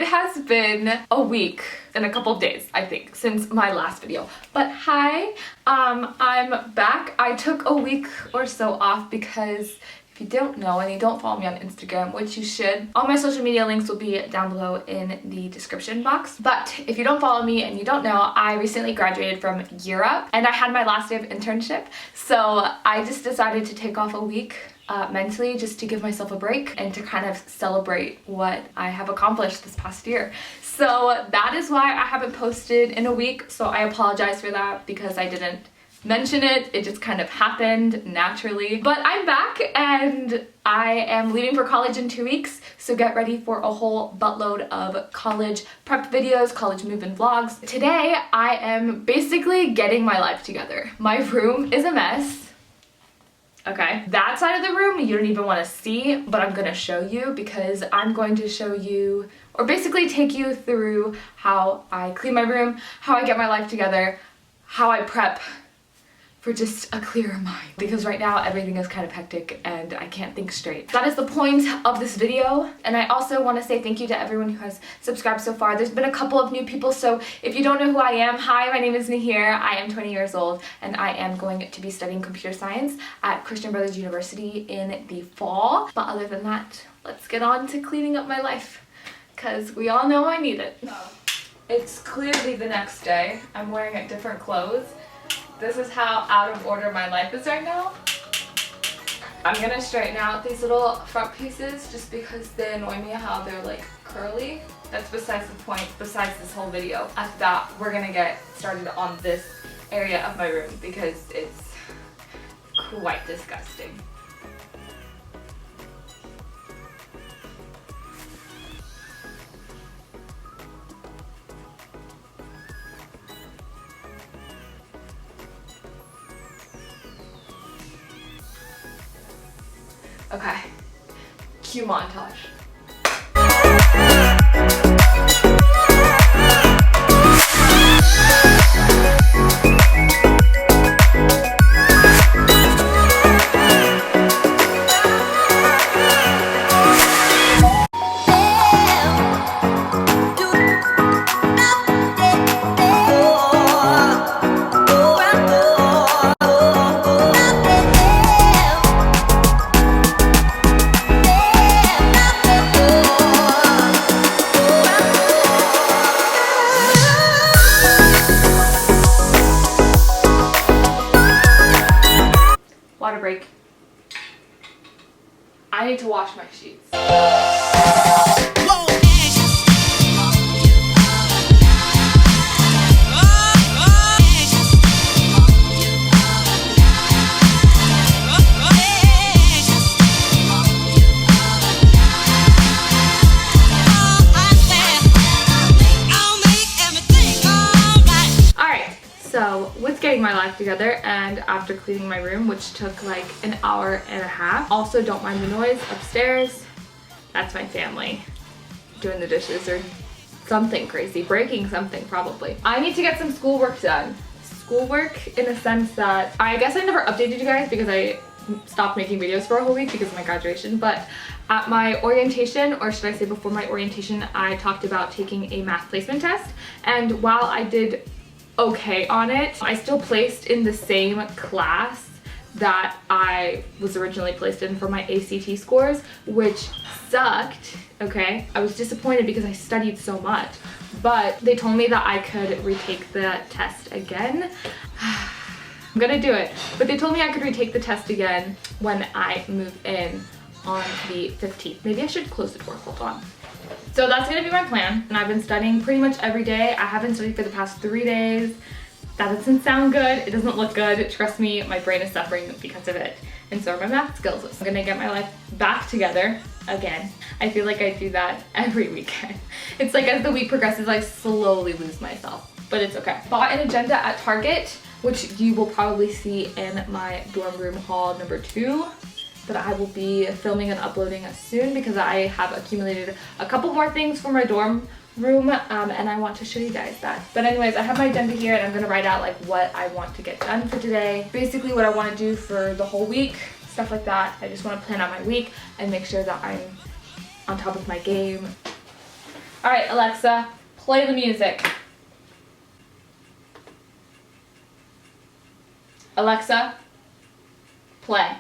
has been a week and a couple of days, I think, since my last video. But hi, I'm back. I took a week or so off because if you don't know and you don't follow me on Instagram, which you should, all my social media links will be down below in the description box. But if you don't follow me and you don't know, I recently graduated from Europe and I had my last day of internship. So I just decided to take off a week mentally, just to give myself a break and to kind of celebrate what I have accomplished this past year. So that is why I haven't posted in a week. So I apologize for that because I didn't mention it. It just kind of happened naturally. But I'm back and I am leaving for college in 2 weeks. So get ready for a whole buttload of college prep videos, college move-in vlogs. Today I am basically getting my life together. My room is a mess. Okay, that side of the room you don't even want to see, but I'm gonna show you because I'm going to show you, or basically take you through how I clean my room, how I get my life together, how I prep for just a clearer mind. Because right now everything is kind of hectic and I can't think straight. That is the point of this video. And I also want to say thank you to everyone who has subscribed so far. There's been a couple of new people, so if you don't know who I am, hi, my name is Nahir. I am 20 years old and I am going to be studying computer science at Christian Brothers University in the fall. But other than that, let's get on to cleaning up my life because we all know I need it. It's clearly the next day. I'm wearing different clothes. This is how out of order my life is right now. I'm gonna straighten out these little front pieces just because they annoy me how they're like curly. That's besides the point, besides this whole video. After that, we're gonna get started on this area of my room because it's quite disgusting. Okay, cue montage. Water break. I need to wash my sheets. So with getting my life together and after cleaning my room, which took like an hour and a half, also don't mind the noise upstairs. That's my family doing the dishes or something crazy, breaking something probably. I need to get some schoolwork done. Schoolwork in a sense that I guess I never updated you guys because I stopped making videos for a whole week because of my graduation, but at my orientation, or should I say before my orientation, I talked about taking a math placement test, and while I did okay on it, I still placed in the same class that I was originally placed in for my ACT scores, which sucked, okay? I was disappointed because I studied so much, but they told me that I could retake the test again. I'm gonna do it, but they told me I could retake the test again when I move in on the 15th. Maybe I should close the door, hold on. So that's gonna be my plan, and I've been studying pretty much every day. I haven't studied for the past 3 days. That doesn't sound good, it doesn't look good. Trust me, my brain is suffering because of it. And so are my math skills. So I'm gonna get my life back together again. I feel like I do that every weekend. It's like as the week progresses, I slowly lose myself, but it's okay. Bought an agenda at Target, which you will probably see in my dorm room haul number 2. That I will be filming and uploading soon because I have accumulated a couple more things for my dorm room and I want to show you guys that. But anyways, I have my agenda here and I'm gonna write out like what I want to get done for today. Basically what I want to do for the whole week, stuff like that. I just want to plan out my week and make sure that I'm on top of my game. All right, Alexa, play the music. Alexa, play.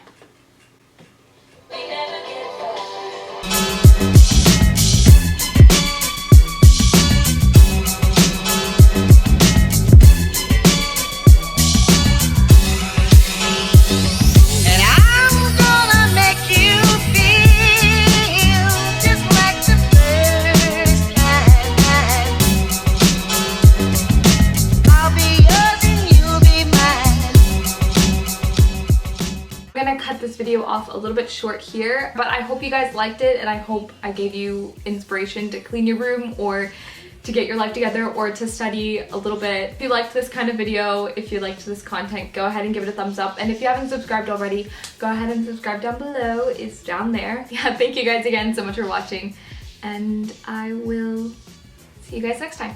I'm gonna cut this video off a little bit short here, but I hope you guys liked it and I hope I gave you inspiration to clean your room or to get your life together or to study a little bit. If you liked this kind of video, if you liked this content, go ahead and give it a thumbs up. And if you haven't subscribed already, go ahead and subscribe down below. It's down there. Yeah, thank you guys again so much for watching and I will see you guys next time.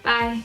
Bye.